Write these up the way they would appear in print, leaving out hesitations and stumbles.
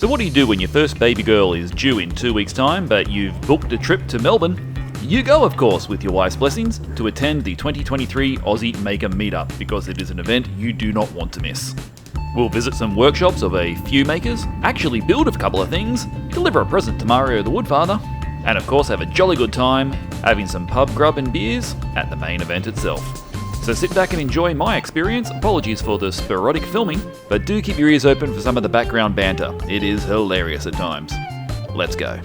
So what do you do when your first baby girl is due in 2 weeks' time, but you've booked a trip to Melbourne? You go, of course, with your wife's blessings, to attend the 2023 Aussie Maker Meetup, because it is an event you do not want to miss. We'll visit some workshops of a few makers, actually build a couple of things, deliver a present to Mario the Woodfather, and of course have a jolly good time having some pub grub and beers at the main event itself. So sit back and enjoy my experience. Apologies for the sporadic filming, but do keep your ears open for some of the background banter. It is hilarious at times. Let's go.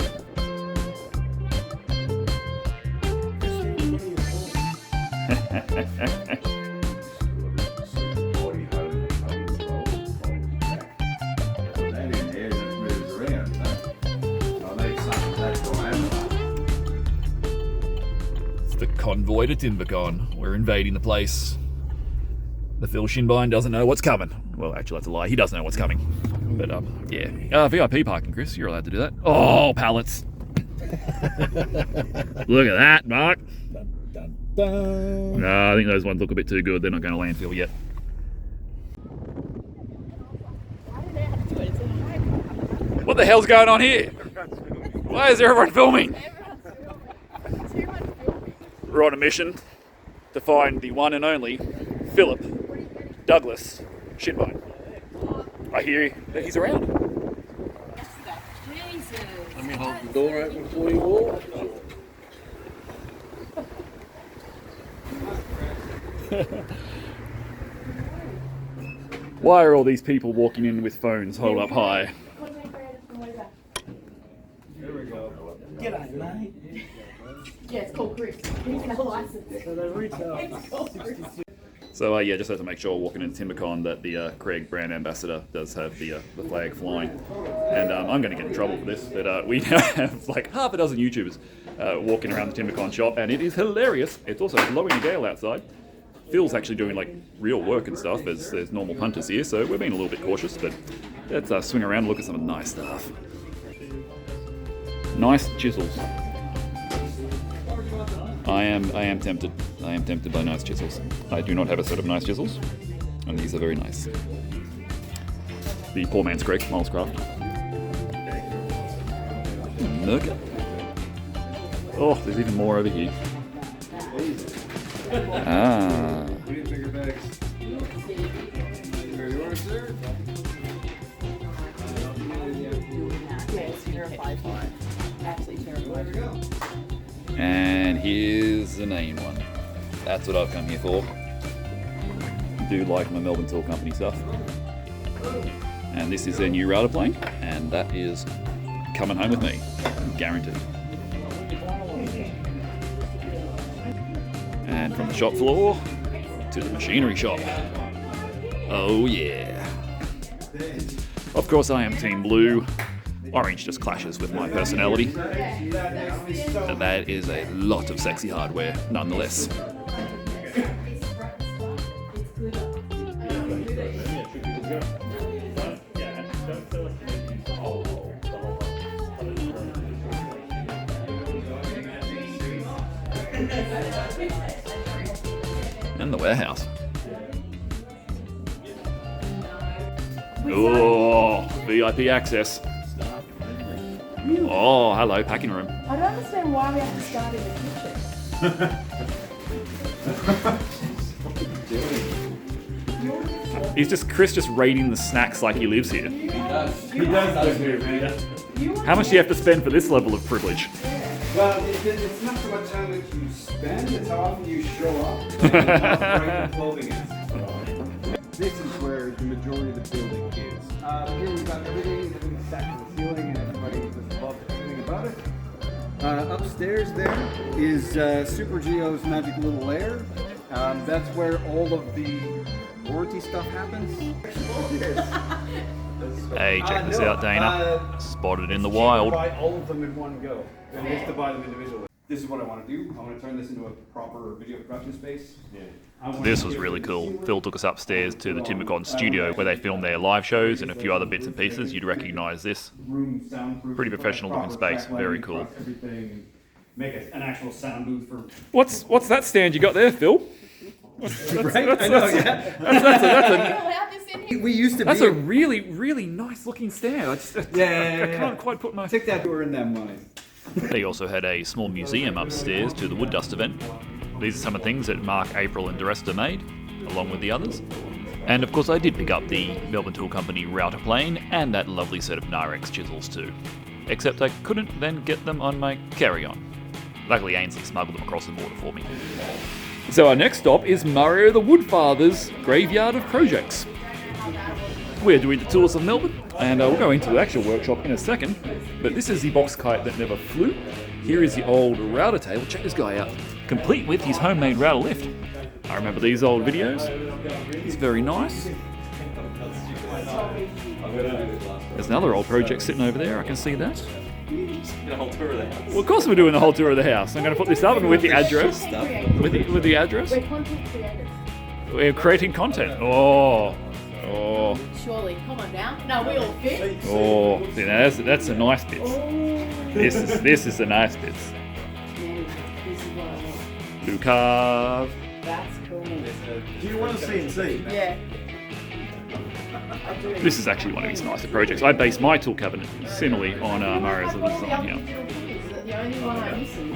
The convoy to Timbecon. We're invading the place. The Phil Shinbine doesn't know what's coming. Well, actually, that's a lie. He does know what's coming. But, yeah. VIP parking, Chris. You're allowed to do that. Oh, pallets. Look at that, Mark. Dun, dun, dun. No, I think those ones look a bit too good. They're not going to landfill yet. What the hell's going on here? Why is everyone filming? We're on a mission to find the one and only Philip Douglas Shinbine. I hear that he's around. Jesus. Let me hold the door open for you all. Why are all these people walking in with phones held up high? There we go. G'day, mate. Yeah, it's called Chris. He's got a license. So they retail. It's called Chris. So yeah, just have to make sure walking into Timbecon that the Craig brand ambassador does have the flag flying. And I'm going to get in trouble for this, but we now have like half a dozen YouTubers walking around the Timbecon shop, and it is hilarious. It's also blowing a gale outside. Phil's actually doing like real work and stuff as there's normal punters here, so we're being a little bit cautious, but let's swing around and look at some of the nice stuff. Nice chisels. I am tempted. I am tempted by nice chisels. I do not have a set of nice chisels, and these are very nice. The poor man's Craig, Miles Craft. Nugget. Oh, there's even more over here. Ah. Yes, terrified. Absolutely terrified. And here's the main one. That's what I've come here for. Do like my Melbourne Tool Company stuff. And this is their new router plane, and that is coming home with me, guaranteed. And from the shop floor to the machinery shop. Oh yeah. Of course I am Team Blue. Orange just clashes with my personality. And that is a lot of sexy hardware, nonetheless. And the warehouse. Oh, VIP access. Oh, hello, packing room. I don't understand why we have to start in the kitchen. He's Chris just raiding the snacks like he lives here. He does live here, man. How much do you have to spend for this level of privilege? Well, it's not so much how much you spend, it's how often you show up and how bright the clothing is. This is where the majority of the building is. Here we've got everything stacked to the ceiling, and everybody just loves everything about it. Upstairs there is Super Geo's magic little lair. That's where all of the warranty stuff happens. Hey, check this out, Dainer. Spotted in the wild. Buy all of them in one go, and just to buy them individually. This is what I want to do. I want to turn this into a proper video production space. This was really cool. Phil took us upstairs to the Timbecon studio where they film their live shows and a few other bits and pieces. You'd recognise this. Pretty professional looking space. Very cool. Make an actual sound booth for. What's that stand you got there, Phil? Right? I know, yeah. That's Allowed this in here? We used to That's be. a really, really nice looking stand. I can't quite put my... Take that door in that mind. They also had a small museum upstairs to the wood dust event. These are some of the things that Mark, April and DeResta made, along with the others. And of course I did pick up the Melbourne Tool Company router plane and that lovely set of Narex chisels too. Except I couldn't then get them on my carry-on. Luckily Ainsley smuggled them across the border for me. So our next stop is Mario the Woodfather's Graveyard of Projects. We're doing the tours of Melbourne, and we'll go into the actual workshop in a second, but this is the box kite that never flew. Here is the old router table. Check this guy out. Complete with his homemade router lift. I remember these old videos. It's very nice. There's another old project sitting over there. I can see that. Well, of course we're doing the whole tour of the house. I'm going to put this up with the address. With the address. We're content creators. We're creating content. Oh. Surely, come on now. No, we all fit. Oh, see, now that's the nice bits. This is the nice bits. Yeah, this is what I want. Blue carve. That's cool. Do you want to CNC? Yeah. I do. This is actually one of his nicer projects. I based my tool cabinet similarly on Mario's little design here. The only one I'm missing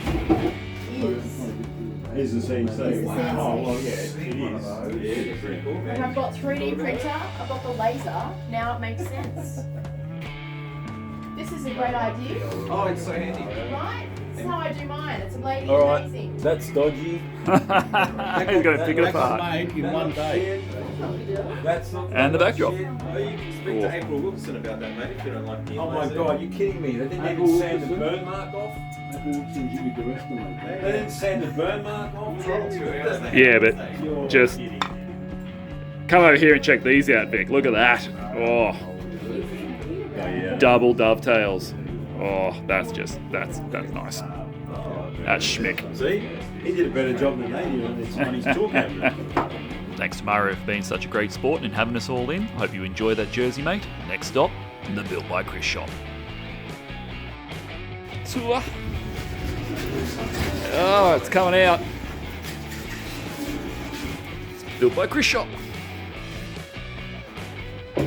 Is the CNC. CNC. Oh, well, yeah, it is. Yeah, pretty cool. and I've got 3D printer, I've got the laser, now it makes sense. This is a great idea, Oh, it's so handy. right? This is how I do mine, it's bloody All right, amazing. that's dodgy. He's going to pick it That got apart. made in one day. That's not. And the backdrop. Oh, you can speak to April Wilson about that, mate, if you don't like the Oh my god, you kidding me? They didn't even sand the burn mark off? They didn't sand the burn mark off? Yeah, but just come over here and check these out, Vic. Look at that. Oh, double dovetails. Oh, that's nice. That's schmick. See? He did a better job than they did on his tool cabinet. Thanks to Mario for being such a great sport and having us all in. Hope you enjoy that jersey, mate. Next stop, the Built by Chris shop. Tour. Oh, it's coming out. It's Built by Chris shop. I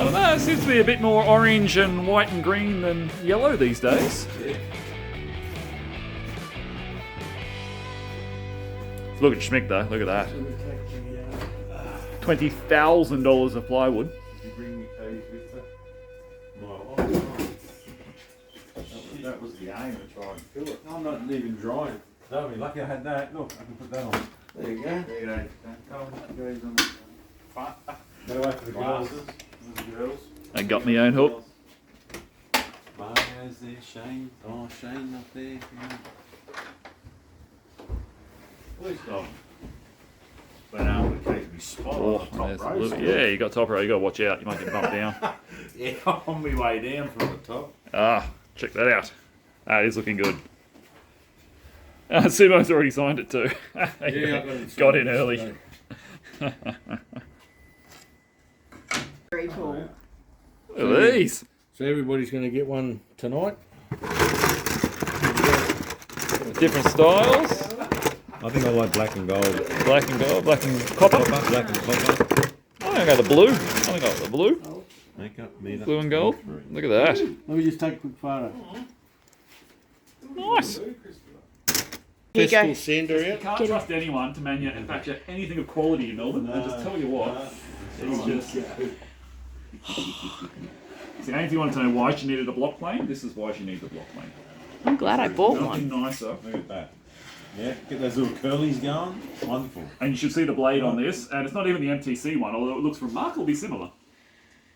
don't know, it seems to be a bit more orange and white and green than yellow these days. Look at Schmick though, look at that. $20,000 of plywood. That was the aim to try and fill it. I'm not even drying. That'll be lucky I had that. Look, I can put that on. There you go. There you go. Goes on the front. No way for the glasses. The girls. I got my own hook. Mario's there, Shane. Oh, Shane up there. Please stop. But now the case be spot on Oh, the top there's a row. little- yeah, you got top row, you got to watch out. You might get bumped down. Yeah, on my way down from the top. Ah, check that out. That is looking good. Sumo's already signed it too. Yeah, I got it. Got in early. Very cool. Look at these. So everybody's going to get one tonight? Different styles. I think I like black and gold. Black and gold, black and copper. Black and copper. I think I got the blue. I think I got the blue. Makeup, meet up. Blue and gold. Look at that. Let me just take a quick photo. Nice. Here you Pestle go. sander You out. can't trust anyone to manufacture anything of quality in Melbourne. I just tell you what. It's just. See, Ainsley wanted to know why she needed a block plane. This is why she needs a block plane. I'm glad I bought Nothing one. nicer. Look at that. Yeah, get those little curlies going. Wonderful. And you should see the blade on this, and it's not even the MTC one, although it looks remarkably similar.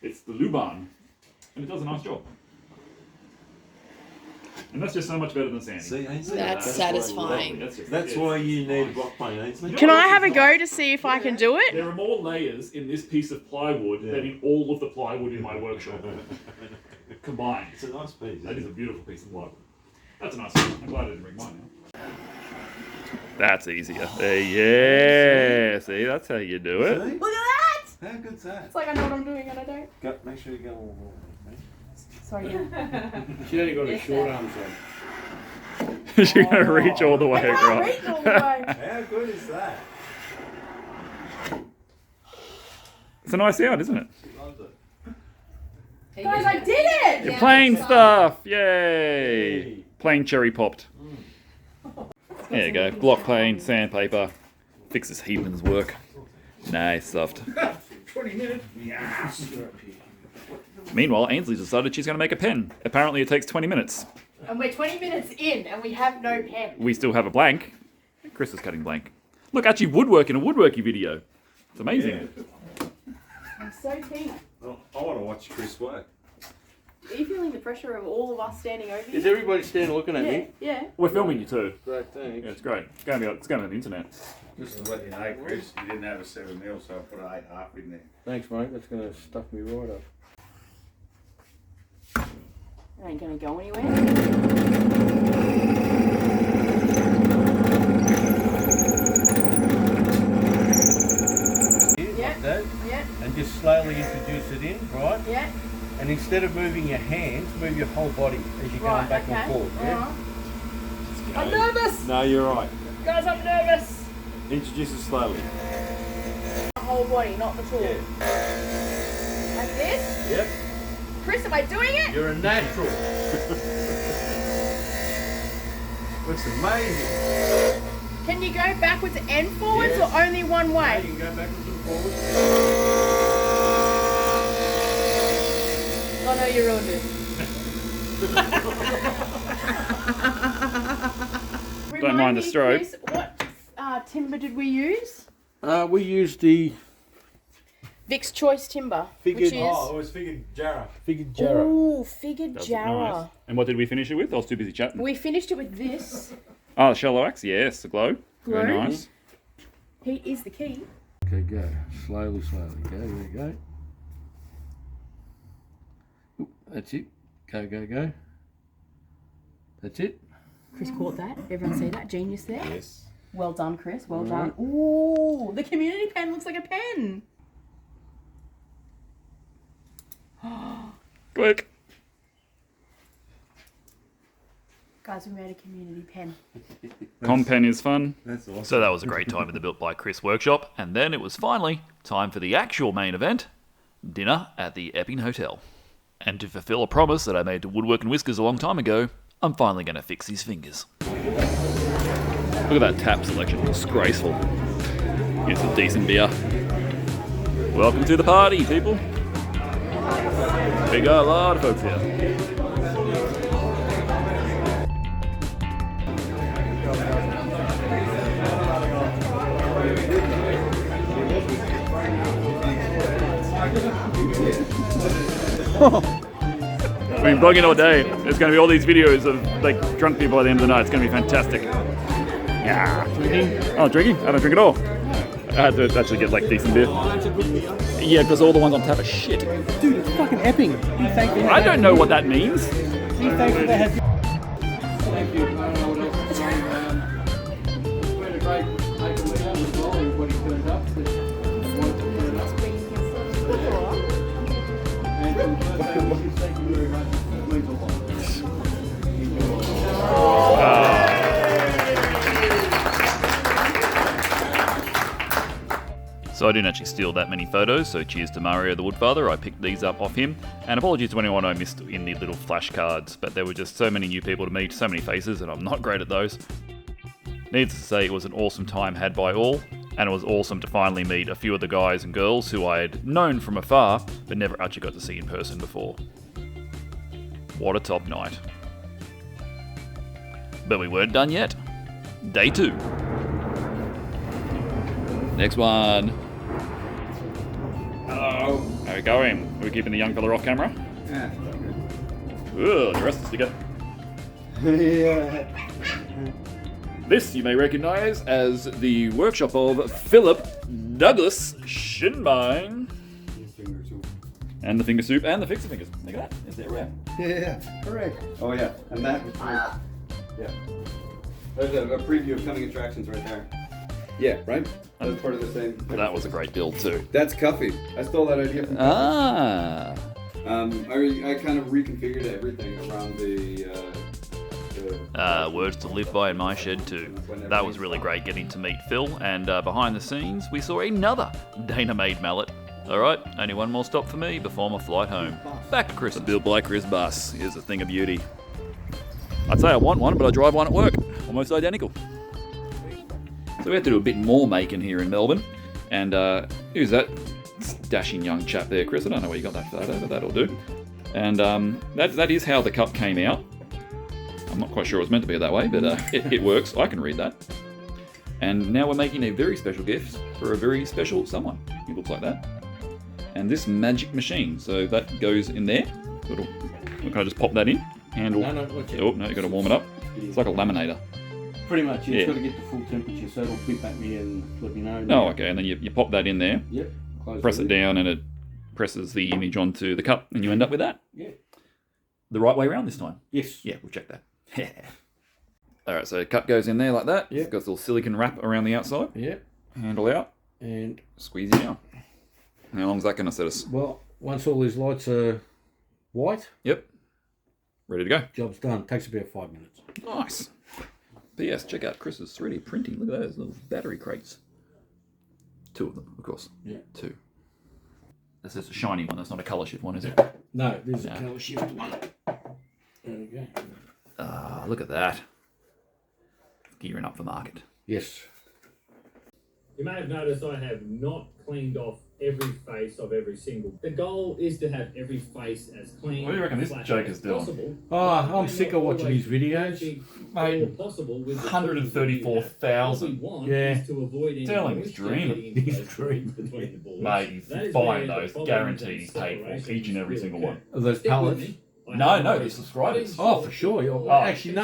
It's the Luban, and it does a nice job. And that's just so much better than sanding. See, Ainsley? That's satisfying. That's why you need a block plane, Ainsley. Can I have a go to see if I can do it? There are more layers in this piece of plywood than in all of the plywood in my workshop combined. It's a nice piece. That is a beautiful piece of plywood. That's a nice one. I'm glad I didn't bring mine now. That's easier. Yeah, see, that's how you do it. See? Look at that! How good's that? It's like I know what I'm doing and I don't. Go, make sure you go all mate. Sorry, yeah. She only got a short arms on. You're going to reach all the way I can't across. reach all the way. How good is that? It's a nice sound, isn't it? Guys, I did it! You're playing stuff! Yay! Plain cherry popped. There you go. Block plane, sandpaper. Fix this heathen's work. Nice soft. 20 minutes. Meanwhile, Ainsley's decided she's going to make a pen. Apparently it takes 20 minutes. And we're 20 minutes in and we have no pen. We still have a blank. Chris is cutting blank. Look, actually woodwork in a woodworky video. It's amazing. I'm so keen. Oh, I want to watch Chris work. Are you feeling the pressure of all of us standing over you? Is everybody standing looking at me? Yeah. We're filming you too. Great, thanks. Yeah, it's great. It's going on the internet. Just to let you know, Chris, you didn't have a 7 mil, so I put an 8.5 in there. Thanks, mate. That's going to stuff me right up. It ain't gonna go anywhere. Like that. Yeah. And just slowly introduce it in, right? Yeah. And instead of moving your hands, move your whole body as you're going back and forth. Yeah? I'm nervous! No, you're right. Guys, I'm nervous! Introduce it slowly. The whole body, not the tool. Yeah. Like this? Yep. Chris, am I doing it? You're a natural. Looks amazing. Can you go backwards and forwards or only one You way? can go backwards and forwards. Oh no, you ruined it. Don't mind the stroke. Chris, what timber did we use? We used the Vic's Choice timber, Figured- which is... Oh, it was figured Jarrah. figured jarrah. Ooh, figured That's Jarrah. nice. And what did we finish it with? I was too busy chatting. We finished it with this. Oh, the shallow axe? Yes, the glow. Very Glow. nice. Heat is the key. Okay, go. Slowly, slowly. Go, there you go. Ooh, that's it. Go, go, go. That's it. Chris caught that. Everyone see that? Genius there. Yes. Well done, Chris. Well done. Ooh, the community pen looks like a pen. Click. Guys, we made a community pen. Compen is fun. That's awesome. So that was a great time at the Built by Chris workshop. And then it was finally time for the actual main event, dinner at the Epping Hotel. And to fulfill a promise that I made to Woodwork and Whiskers a long time ago, I'm finally going to fix his fingers. Look at that tap selection, disgraceful. Here's a decent beer. Welcome to the party, people. We got a lot of folks here. We've been vlogging all day. There's going to be all these videos of like drunk people at the end of the night. It's going to be fantastic. Yeah. Drinking? Oh, drinking? I don't drink at all. I had to actually get like decent beer. Yeah, because all the ones on tap are shit. Dude, it's fucking Epping. Be thankful. I don't know what that means. Be thankful they had. Thank you. We had a great maker meetup as well. Everybody turned up. And from the birthday wishes, thank you very much. It means a lot. So I didn't actually steal that many photos, so cheers to Mario the Woodfather. I picked these up off him. And apologies to anyone I missed in the little flashcards, but there were just so many new people to meet, so many faces, and I'm not great at those. Needless to say, it was an awesome time had by all, and it was awesome to finally meet a few of the guys and girls who I had known from afar, but never actually got to see in person before. What a top night. But we weren't done yet. Day 2. Next one. Hello. How are we going? Are we keeping the young fella off camera? Yeah. Ugh, the rest of the sticker. Yeah. This you may recognise as the workshop of Philip Douglas Shinbine. And the finger soup and the Fixit fingers. Look at that. Is that rare? Yeah, correct. Oh yeah, and that was yeah. There's a preview of coming attractions right there. Yeah, right? That was part of the same. That was a great build too. That's Cuffy. I stole that idea from Ah. I kind of reconfigured everything around the Words to live by in my shed too. That was really great getting to meet Phil, and behind the scenes we saw another Dainer made mallet Alright, only one more stop for me before my flight home. Back to Chris. The built by Chris bus is a thing of beauty. I'd say I want one, but I drive one at work. Almost identical. So we had to do a bit more making here in Melbourne. And who's that dashing young chap there, Chris? I don't know where you got that photo, but that'll do. And that is how the cup came out. I'm not quite sure it was meant to be that way, but it works. I can read that. And now we're making a very special gift for a very special someone. It looks like that. And this magic machine, so that goes in there. Can I just pop that in? Handle. No, watch it. Oh, no, you've got to warm it up. It's like a laminator. Pretty much, Yeah. it's got to get to full temperature, so it'll beep at me and let me know. Oh, okay, and then you pop that in there, Yep. Close press the it lid. down, and it presses the image onto the cup, and you end up with that. Yeah. The right way around this time. Yes. Yeah, we'll check that. Alright, so the cup goes in there like that. Yep. It's got this little silicone wrap around the outside. Yep. Handle out. And, Squeeze it down. How long's that going to set us? well, once all these lights are white, Yep. Ready to go. job's done. Takes about 5 minutes. Nice. P.S. Check out Chris's 3D printing. Look at those little battery crates. 2 of them, of course. Yeah. 2. That's just a shiny one. That's not a colour shift one, is it? No, there's No. a colour shift one. There we go. Ah, look at that. Gearing up for market. Yes. You may have noticed I have not cleaned off every face of every single. The goal is to have every face as clean. What do you reckon this flat joke as is doing? possible. Oh, I'm sick of watching these videos. Mate, Possible with the 134,000. What we want Yeah. is to avoid any Sterling is moisture dreaming. getting into He's those dreaming. between the boards. Mate, he's That is buying where the those. problems Guaranteed and he's paid for separations each and every will single occur. one. Are those Stick pallets? with me. No, the subscribers. Oh, for sure. Oh. Actually, no.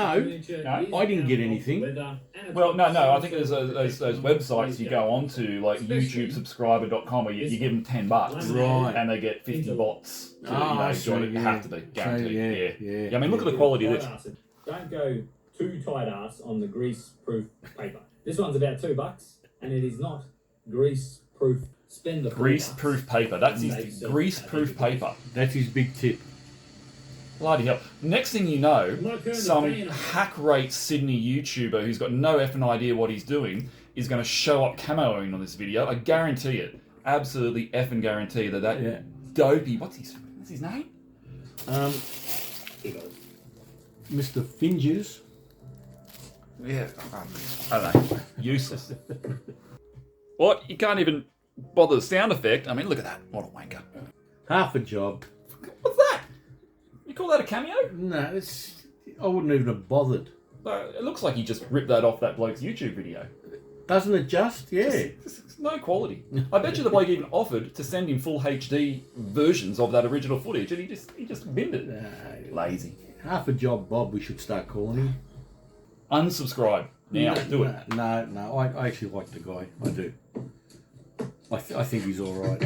I didn't get anything. Well, no. I think there's those websites you go on to, like YouTubesubscriber.com, where you give them $10, Right. and they get 50 bots to I join it. see, Have to be guaranteed. So, Yeah. I mean, look at the quality of this. Don't go too tight ass on the grease-proof paper. This one's about $2, and it is not grease-proof. Spend the Grease-proof paper. That's his grease-proof paper. That's his big tip. Bloody hell. Next thing you know, Might turn the some fan on. hack-rate Sydney YouTuber who's got no effing idea what he's doing is going to show up camoing on this video. I guarantee it. Absolutely effing guarantee that Yeah. dopey... What's his name? Mr. Finges. Yeah. I don't know. Useless. What? You can't even bother the sound effect? I mean, look at that. What a wanker. Half a job. What's that? You call that a cameo? No, I wouldn't even have bothered. It looks like he just ripped that off that bloke's YouTube video. Doesn't it just? Yeah. It's no quality. I bet you the bloke even offered to send him full HD versions of that original footage, and he just binned it. Lazy. Half a job, Bob. We should start calling him. Unsubscribe now. Do it. No. I actually like the guy. I do. I think he's all right.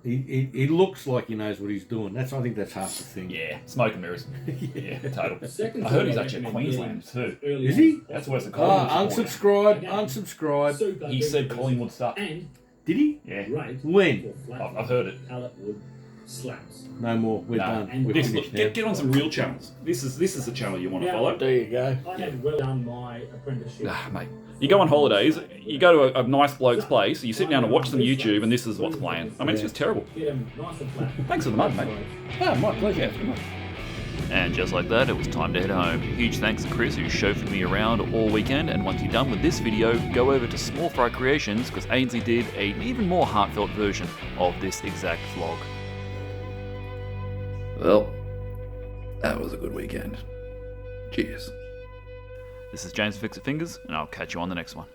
He looks like he knows what he's doing. I think that's half the thing. Yeah, smoke and mirrors. Yeah, total. Second I heard tool he's I actually a recommend Queensland getting too. early Is on he? as That's where's the possible. Collingwood supporter. Unsubscribe. Super He said Collingwood stuff. And Did he? Yeah, great When? for I've heard it. pallet wood slabs. No more. We're No. done. We're This, finished look, now. get on some real channels. This is the channel you want to Yeah. follow. There you go. I had well done my apprenticeship. Mate, you go on holidays, you go to a nice bloke's place, you sit down and watch some YouTube, and this is what's playing. I mean, it's just terrible. Get them nice and flat. Thanks for the money, mate. Oh, my pleasure. And just like that, it was time to head home. Huge thanks to Chris, who chauffeured me around all weekend. And once you're done with this video, go over to Small Fry Creations, because Ainsley did an even more heartfelt version of this exact vlog. Well, that was a good weekend. Cheers. This is James Fixit Fingers, and I'll catch you on the next one.